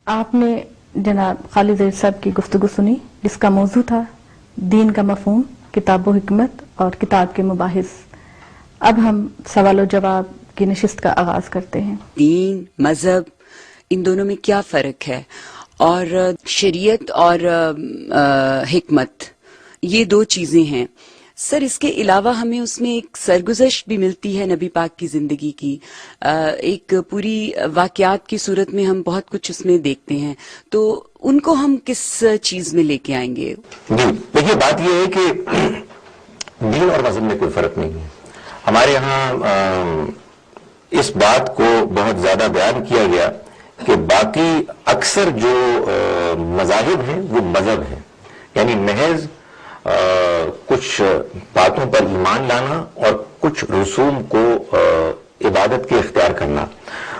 آپ نے جناب خالد زید صاحب کی گفتگو سنی جس کا موضوع تھا دین کا مفہوم، کتاب و حکمت اور کتاب کے مباحث۔ اب ہم سوال و جواب کی نشست کا آغاز کرتے ہیں۔ دین، مذہب، ان دونوں میں کیا فرق ہے؟ اور شریعت اور حکمت یہ دو چیزیں ہیں۔ سر اس کے علاوہ ہمیں اس میں ایک سرگزشت بھی ملتی ہے نبی پاک کی زندگی کی، ایک پوری واقعات کی صورت میں ہم بہت کچھ اس میں دیکھتے ہیں، تو ان کو ہم کس چیز میں لے کے آئیں گے؟ جی دیکھیے، بات یہ ہے کہ دین اور مذہب میں کوئی فرق نہیں ہے۔ ہمارے یہاں اس بات کو بہت زیادہ بیان کیا گیا کہ باقی اکثر جو مذاہب ہیں وہ مذہب ہیں، یعنی محض کچھ باتوں پر ایمان لانا اور کچھ رسوم کو عبادت کے اختیار کرنا،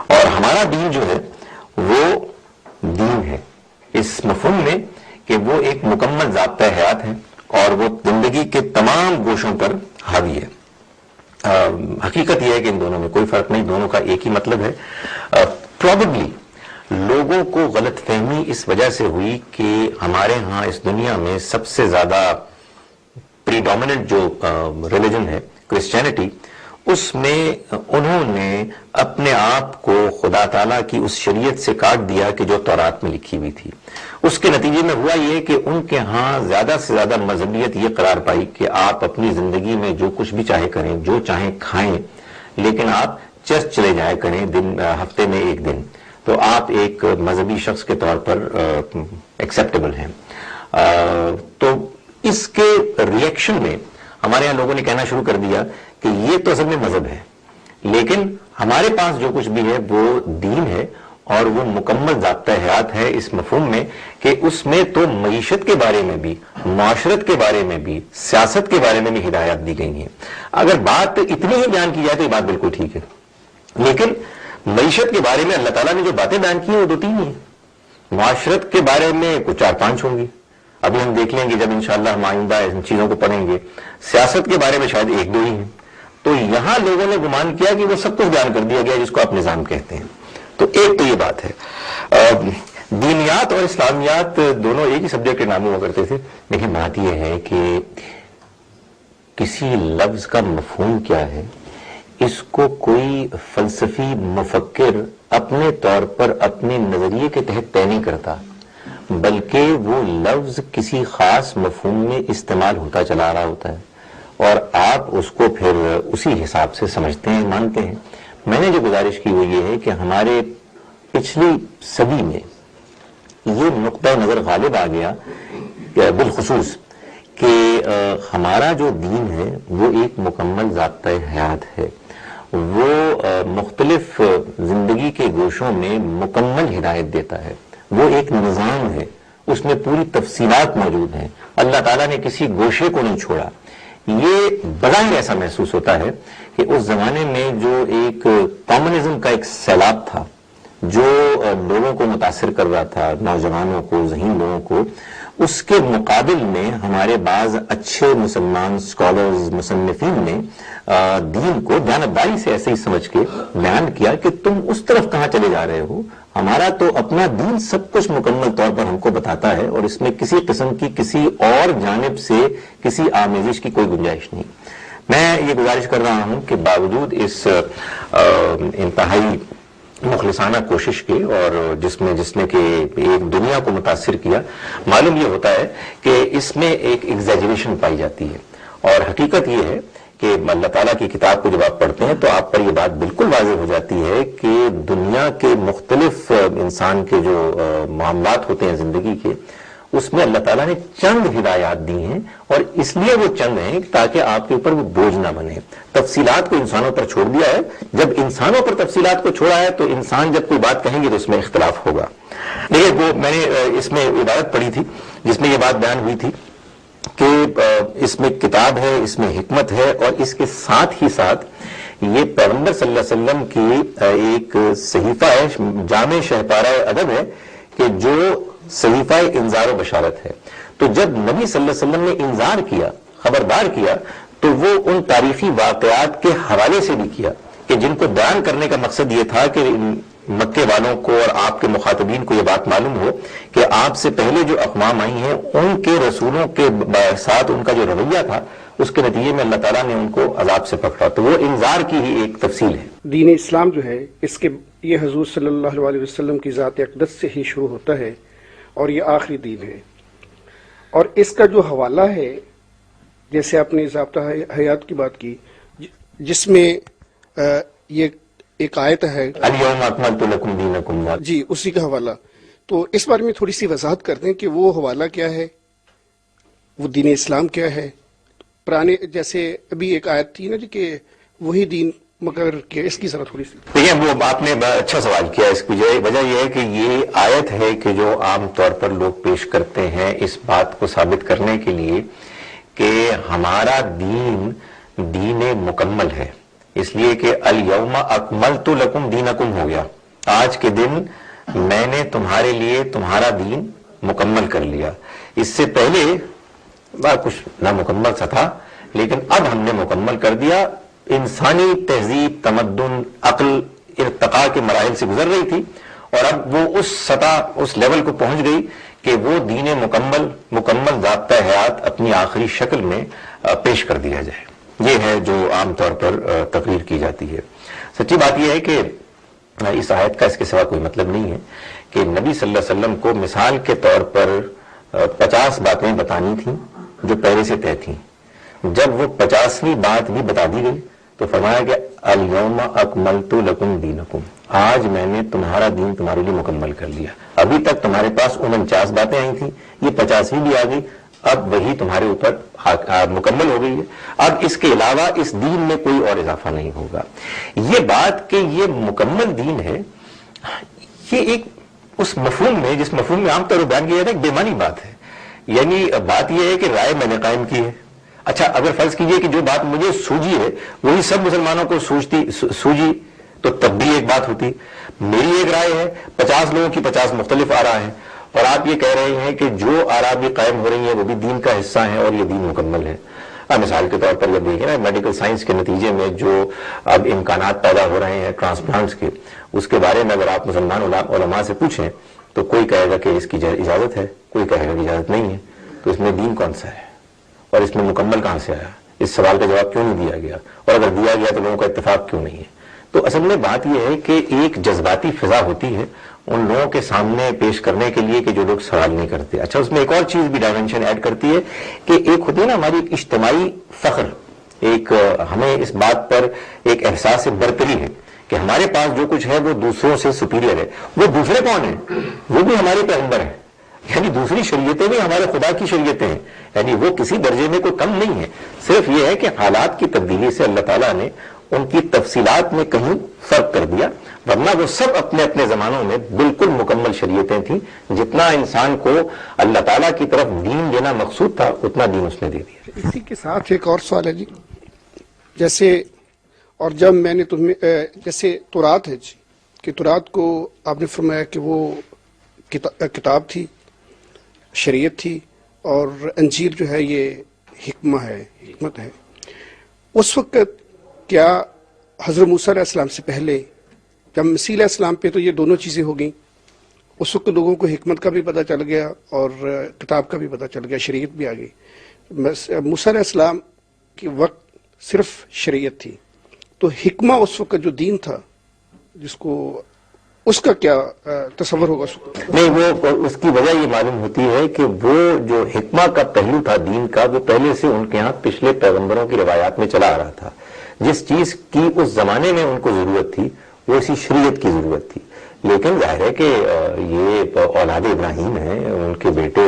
اور ہمارا دین جو ہے وہ دین ہے اس مفہوم میں کہ وہ ایک مکمل ضابطہ حیات ہے اور وہ زندگی کے تمام گوشوں پر حاوی ہے۔ حقیقت یہ ہے کہ ان دونوں میں کوئی فرق نہیں، دونوں کا ایک ہی مطلب ہے۔ پروبیبلی لوگوں کو غلط فہمی اس وجہ سے ہوئی کہ ہمارے ہاں اس دنیا میں سب سے زیادہ پریڈومیننٹ جو ریلیجن ہے کرسچینٹی، اس میں انہوں نے اپنے آپ کو خدا تعالیٰ کی اس شریعت سے کاٹ دیا کہ جو تورات میں لکھی ہوئی تھی۔ اس کے نتیجے میں ہوا یہ کہ ان کے ہاں زیادہ سے زیادہ مذہبیت یہ قرار پائی کہ آپ اپنی زندگی میں جو کچھ بھی چاہے کریں، جو چاہیں کھائیں، لیکن آپ چرچ چلے جائے کریں ہفتے میں ایک دن، تو آپ ایک مذہبی شخص کے طور پر ایکسیپٹیبل ہیں۔ تو اس کے ریئیکشن میں ہمارے یہاں لوگوں نے کہنا شروع کر دیا کہ یہ تو اصل میں مذہب ہے، لیکن ہمارے پاس جو کچھ بھی ہے وہ دین ہے اور وہ مکمل ضابطہ حیات ہے اس مفہوم میں کہ اس میں تو معیشت کے بارے میں بھی، معاشرت کے بارے میں بھی، سیاست کے بارے میں بھی ہدایات دی گئی ہیں۔ اگر بات اتنی ہی بیان کی جائے تو یہ بات بالکل ٹھیک ہے، لیکن معیشت کے بارے میں اللہ تعالیٰ نے جو باتیں بیان کی ہیں وہ 2-3 ہی ہیں، معاشرت کے بارے میں کچھ 4-5 ہوں گی، ابھی ہم دیکھ لیں گے جب انشاءاللہ ہم آئندہ ان چیزوں کو پڑھیں گے۔ سیاست کے بارے میں شاید 1-2 ہی ہیں، تو یہاں لوگوں نے گمان کیا کہ وہ سب کچھ بیان کر دیا گیا جس کو آپ نظام کہتے ہیں۔ تو ایک تو یہ بات ہے۔ دینیات اور اسلامیات دونوں ایک ہی سبجیکٹ کے نام ہوا کرتے تھے، لیکن بات یہ ہے کہ کسی لفظ کا مفہوم کیا ہے اس کو کوئی فلسفی مفکر اپنے طور پر اپنے نظریے کے تحت طے نہیں کرتا، بلکہ وہ لفظ کسی خاص مفہوم میں استعمال ہوتا چلا رہا ہوتا ہے اور آپ اس کو پھر اسی حساب سے سمجھتے ہیں، مانتے ہیں۔ میں نے جو گزارش کی وہ یہ ہے کہ ہمارے پچھلی صدی میں یہ نقطہ نظر غالب آ گیا بالخصوص کہ ہمارا جو دین ہے وہ ایک مکمل ضابطہ حیات ہے، وہ مختلف زندگی کے گوشوں میں مکمل ہدایت دیتا ہے، وہ ایک نظام ہے، اس میں پوری تفصیلات موجود ہیں، اللہ تعالیٰ نے کسی گوشے کو نہیں چھوڑا۔ یہ بظاہر ایسا محسوس ہوتا ہے کہ اس زمانے میں جو ایک کامونزم کا ایک سیلاب تھا جو لوگوں کو متاثر کر رہا تھا، نوجوانوں کو، ذہین لوگوں کو، اس کے مقابل میں ہمارے بعض اچھے مسلمان اسکالرز، مصنفین نے دین کو دیانتداری سے ایسے ہی سمجھ کے بیان کیا کہ تم اس طرف کہاں چلے جا رہے ہو، ہمارا تو اپنا دین سب کچھ مکمل طور پر ہم کو بتاتا ہے اور اس میں کسی قسم کی کسی اور جانب سے کسی آمیزش کی کوئی گنجائش نہیں۔ میں یہ گزارش کر رہا ہوں کہ باوجود اس انتہائی مخلصانہ کوشش کے اور جس نے کہ ایک دنیا کو متاثر کیا، معلوم یہ ہوتا ہے کہ اس میں ایک ایگزیجریشن پائی جاتی ہے، اور حقیقت یہ ہے کہ اللہ تعالیٰ کی کتاب کو جب آپ پڑھتے ہیں تو آپ پر یہ بات بالکل واضح ہو جاتی ہے کہ دنیا کے مختلف انسان کے جو معاملات ہوتے ہیں زندگی کے، اس میں اللہ تعالیٰ نے چند ہدایات دی ہیں، اور اس لیے وہ چند ہیں تاکہ آپ کے اوپر وہ بوجھ نہ بنے۔ تفصیلات کو انسانوں پر چھوڑ دیا ہے، جب انسانوں پر تفصیلات کو چھوڑا ہے تو انسان جب کوئی بات کہیں گے تو اس میں اختلاف ہوگا۔ دیکھیے، وہ میں نے اس میں عبارت پڑھی تھی جس میں یہ بات بیان ہوئی تھی کہ اس میں کتاب ہے، اس میں حکمت ہے، اور اس کے ساتھ ہی ساتھ یہ پیغمبر صلی اللہ علیہ وسلم کی ایک صحیفہ ہے، جامع شہپارہ ادب ہے کہ جو صحیفہ انذار و بشارت ہے۔ تو جب نبی صلی اللہ علیہ وسلم نے انذار کیا، خبردار کیا، تو وہ ان تاریخی واقعات کے حوالے سے بھی کیا کہ جن کو بیان کرنے کا مقصد یہ تھا کہ مکے والوں کو اور آپ کے مخاطبین کو یہ بات معلوم ہو کہ آپ سے پہلے جو اقوام آئی ہیں ان کے رسولوں کے ساتھ ان کا جو رویہ تھا اس کے نتیجے میں اللہ تعالیٰ نے ان کو عذاب سے پکڑا، تو وہ انذار کی ہی ایک تفصیل ہے۔ دین اسلام جو ہے اس کے یہ حضور صلی اللہ علیہ وسلم کی ذات اقدس سے ہی شروع ہوتا ہے اور یہ آخری دین ہے، اور اس کا جو حوالہ ہے جیسے آپ نے ضابطہ حیات کی بات کی جس میں یہ ایک آیت ہے الیوم اکملت لکم دینکم، جی اسی کا حوالہ، تو اس بارے میں تھوڑی سی وضاحت کر دیں کہ وہ حوالہ کیا ہے، وہ دین اسلام کیا ہے۔ پرانے جیسے ابھی ایک آیت تھی نا جی کہ وہی دین مگر کہ اس کی ذرا تھوڑی سی دیکھیں وہ آپ نے اچھا سوال کیا، اس کی وجہ یہ ہے کہ یہ آیت ہے کہ جو عام طور پر لوگ پیش کرتے ہیں اس بات کو ثابت کرنے کے لیے کہ ہمارا دین دین مکمل ہے، اس لیے کہ الیوم اکملت لکم دینکم ہو گیا، آج کے دن میں نے تمہارے لیے تمہارا دین مکمل کر لیا۔ اس سے پہلے بات کچھ نامکمل سا تھا لیکن اب ہم نے مکمل کر دیا۔ انسانی تہذیب، تمدن، عقل ارتقاء کے مراحل سے گزر رہی تھی اور اب وہ اس سطح اس لیول کو پہنچ گئی کہ وہ دین مکمل ضابطہ حیات اپنی آخری شکل میں پیش کر دیا جائے، یہ ہے جو عام طور پر تقریر کی جاتی ہے۔ سچی بات یہ ہے کہ اس آیت کا اس کے سوا کوئی مطلب نہیں ہے کہ نبی صلی اللہ علیہ وسلم کو مثال کے طور پر 50 باتیں بتانی تھیں جو پہلے سے طے تھیں، جب وہ 50ویں بات بھی بتا دی گئی تو فرمایا کہ الیوم اکملت لکم دینکم، آج میں نے تمہارا دین تمہارے لیے مکمل کر لیا۔ ابھی تک تمہارے پاس 49 باتیں آئی تھیں، یہ 50ویں بھی آ گئی، اب وہی تمہارے اوپر مکمل ہو گئی ہے، اب اس کے علاوہ اس دین میں کوئی اور اضافہ نہیں ہوگا۔ یہ بات کہ یہ مکمل دین ہے، یہ ایک اس مفہوم میں جس مفہوم میں عام طور پر بیان کیا جاتا ہے ایک بے معنی بات ہے، یعنی بات یہ ہے کہ رائے میں نے قائم کی ہے۔ اچھا اگر فرض کیجئے کہ جو بات مجھے سوجی ہے وہی سب مسلمانوں کو سوجی تو تب بھی ایک بات ہوتی، میری ایک رائے ہے، 50 لوگوں کی 50 مختلف آراء ہیں، اور آپ یہ کہہ رہے ہیں کہ جو آراء بھی قائم ہو رہی ہیں وہ بھی دین کا حصہ ہیں اور یہ دین مکمل ہے۔ مثال کے طور پر جب دیکھیں نا میڈیکل سائنس کے نتیجے میں جو اب امکانات پیدا ہو رہے ہیں ٹرانسپلانٹس کے، اس کے بارے میں اگر آپ مسلمان علماء سے پوچھیں تو کوئی کہے گا کہ اس کی اجازت ہے، کوئی کہے گا کہ اجازت نہیں ہے، تو اس میں دین کون سا ہے اور اس میں مکمل کہاں سے آیا؟ اس سوال کا جواب کیوں نہیں دیا گیا، اور اگر دیا گیا تو لوگوں کا اتفاق کیوں نہیں ہے؟ تو اصل میں بات یہ ہے کہ ایک جذباتی فضا ہوتی ہے ان لوگوں کے سامنے پیش کرنے کے لیے کہ جو لوگ سوال نہیں کرتے۔ اچھا اس میں ایک اور چیز بھی ڈائمنشن ایڈ کرتی ہے کہ ایک ہوتی ہے نا ہماری ایک اجتماعی فخر، ایک ہمیں اس بات پر ایک احساس برتری ہے کہ ہمارے پاس جو کچھ ہے وہ دوسروں سے سپیریئر ہے۔ وہ دوسرے کون ہیں؟ وہ بھی ہمارے پیغمبر ہیں، یعنی دوسری شریعتیں بھی ہمارے خدا کی شریعتیں ہیں، یعنی وہ کسی درجے میں کوئی کم نہیں ہے، صرف یہ ہے کہ حالات کی تبدیلی سے اللہ تعالیٰ نے ان کی تفصیلات میں کہیں فرق کر دیا، ورنہ وہ سب اپنے اپنے زمانوں میں بالکل مکمل شریعتیں تھیں، جتنا انسان کو اللہ تعالیٰ کی طرف دین دینا مقصود تھا اتنا دین اس نے دے دیا۔ اسی کے ساتھ ایک اور سوال ہے جی، جیسے اور جب میں نے تمہیں جیسے تورات ہے جی کہ تورات کو آپ نے فرمایا کہ وہ کتاب تھی، شریعت تھی، اور انجیل جو ہے یہ حکمت ہے۔ اس وقت کیا حضرت موسیٰ علیہ السلام سے پہلے جب مسیح علیہ السلام پہ تو یہ دونوں چیزیں ہو گئیں، اس وقت لوگوں کو حکمت کا بھی پتہ چل گیا اور کتاب کا بھی پتہ چل گیا، شریعت بھی آ گئی۔ موسیٰ علیہ السلام کے وقت صرف شریعت تھی، تو حکمہ اس وقت جو دین تھا جس کو اس کا کیا تصور ہوگا؟ نہیں، وہ اس کی وجہ یہ معلوم ہوتی ہے کہ وہ جو حکمہ کا پہلو تھا دین کا وہ پہلے سے ان کے ہاں پچھلے پیغمبروں کی روایات میں چلا آ رہا تھا۔ جس چیز کی اس زمانے میں ان کو ضرورت تھی وہ اسی شریعت کی ضرورت تھی، لیکن ظاہر ہے کہ یہ اولاد ابراہیم ہیں، ان کے بیٹے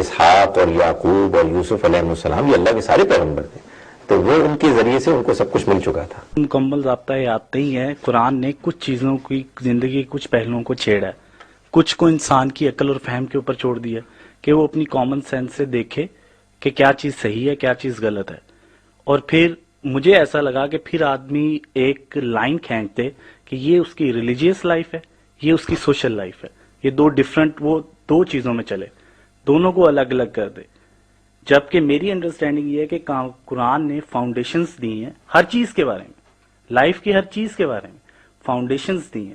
اسحاق اور یعقوب اور یوسف علیہ السلام یہ اللہ کے سارے پیغمبر تھے، تو وہ ان کے ذریعے سے ان کو سب کچھ مل چکا تھا۔ مکمل ضابطہ حیات نہیں ہے، قرآن نے کچھ چیزوں کی زندگی کچھ پہلوؤں کو چھیڑا ہے، کچھ کو انسان کی عقل اور فہم کے اوپر چھوڑ دیا کہ وہ اپنی کامن سینس سے دیکھے کہ کیا چیز صحیح ہے کیا چیز غلط ہے، اور پھر مجھے ایسا لگا کہ پھر آدمی ایک لائن کھینچ دے کہ یہ اس کی ریلیجیس لائف ہے، یہ اس کی سوشل لائف ہے، یہ دو ڈیفرنٹ وہ دو چیزوں میں چلے، دونوں کو الگ الگ کر دے۔ جبکہ میری انڈرسٹینڈنگ یہ ہے کہ قرآن نے فاؤنڈیشنز دی ہیں ہر چیز کے بارے میں، لائف کی ہر چیز کے بارے میں فاؤنڈیشنز دی ہیں،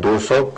200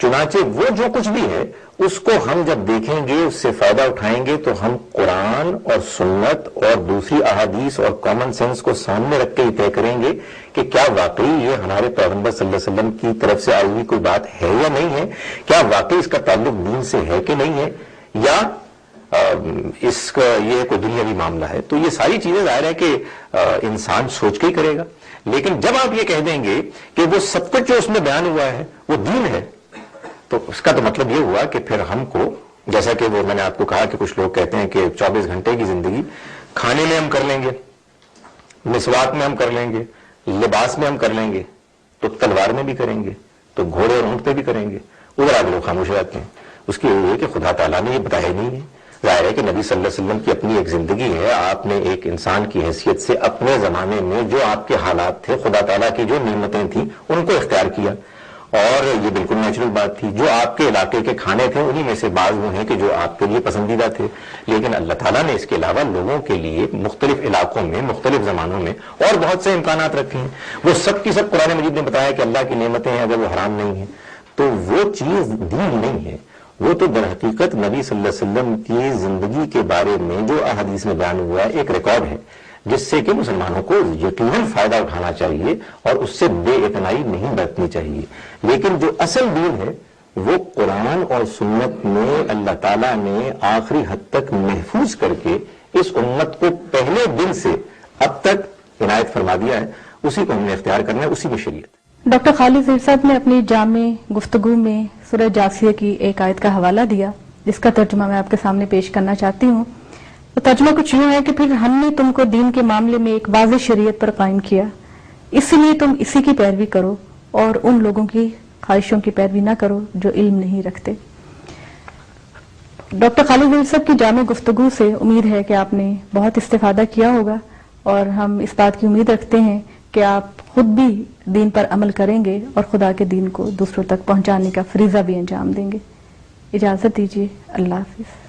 چنانچہ وہ جو کچھ بھی ہے اس کو ہم جب دیکھیں گے، اس سے فائدہ اٹھائیں گے، تو ہم قرآن اور سنت اور دوسری احادیث اور کامن سینس کو سامنے رکھ کے ہی طے کریں گے کہ کیا واقعی یہ ہمارے پیغمبر صلی اللہ علیہ وسلم کی طرف سے آئی ہوئی کوئی بات ہے یا نہیں ہے، کیا واقعی اس کا تعلق دین سے ہے کہ نہیں ہے، یا اس کا یہ کوئی دنیاوی معاملہ ہے. تو یہ ساری چیزیں ظاہر ہے کہ انسان سوچ کے ہی کرے گا. لیکن جب آپ یہ کہہ دیں گے کہ وہ سب کچھ جو اس میں بیان ہوا ہے وہ دین ہے، تو اس کا تو مطلب یہ ہوا کہ پھر ہم کو، جیسا کہ وہ میں نے آپ کو کہا کہ کچھ لوگ کہتے ہیں کہ 24 گھنٹے کی زندگی کھانے میں ہم کر لیں گے، مسواک میں ہم کر لیں گے، لباس میں ہم کر لیں گے، تو تلوار میں بھی کریں گے، تو گھوڑے اور اونٹ پہ بھی کریں گے. ادھر آگے لوگ خاموش رہتے ہیں. اس کی وجہ ہے کہ خدا تعالیٰ نے یہ بتایا نہیں ہے. ظاہر ہے کہ نبی صلی اللہ علیہ وسلم کی اپنی ایک زندگی ہے. آپ نے ایک انسان کی حیثیت سے اپنے زمانے میں جو آپ کے حالات تھے، خدا تعالیٰ کی جو نعمتیں تھیں ان کو اختیار کیا، اور یہ بالکل نیچرل بات تھی. جو آپ کے علاقے کے کھانے تھے انہی میں سے بعض وہ ہیں کہ جو آپ کے لیے پسندیدہ تھے. لیکن اللہ تعالیٰ نے اس کے علاوہ لوگوں کے لیے مختلف علاقوں میں، مختلف زمانوں میں اور بہت سے امکانات رکھے ہیں. وہ سب کی سب قرآن مجید نے بتایا کہ اللہ کی نعمتیں ہیں، اگر وہ حرام نہیں ہیں تو وہ چیز دین نہیں ہے. وہ تو در حقیقت نبی صلی اللہ علیہ وسلم کی زندگی کے بارے میں جو احادیث میں بیان ہوا ہے ایک ریکارڈ ہے، جس سے کہ مسلمانوں کو یقیناً فائدہ اٹھانا چاہیے اور اس سے بے اعتنائی نہیں برتنی چاہیے. لیکن جو اصل دین ہے وہ قرآن اور سنت میں اللہ تعالیٰ نے آخری حد تک محفوظ کر کے اس امت کو پہلے دن سے اب تک عنایت فرما دیا ہے. اسی کو ہم نے اختیار کرنا ہے، اسی میں شریعت. ڈاکٹر خالد ظہیر صاحب نے اپنی جامع گفتگو میں سورہ جاسیہ کی ایک آیت کا حوالہ دیا، جس کا ترجمہ میں آپ کے سامنے پیش کرنا چاہتی ہوں. تو ترجمہ کچھ یوں ہے کہ پھر ہم نے تم کو دین کے معاملے میں ایک واضح شریعت پر قائم کیا، اسی لیے تم اسی کی پیروی کرو اور ان لوگوں کی خواہشوں کی پیروی نہ کرو جو علم نہیں رکھتے. ڈاکٹر خالد ظہیر صاحب کی جامع گفتگو سے امید ہے کہ آپ نے بہت استفادہ کیا ہوگا، اور ہم اس بات کی امید رکھتے ہیں کہ آپ خود بھی دین پر عمل کریں گے اور خدا کے دین کو دوسروں تک پہنچانے کا فریضہ بھی انجام دیں گے. اجازت دیجیے. اللہ حافظ.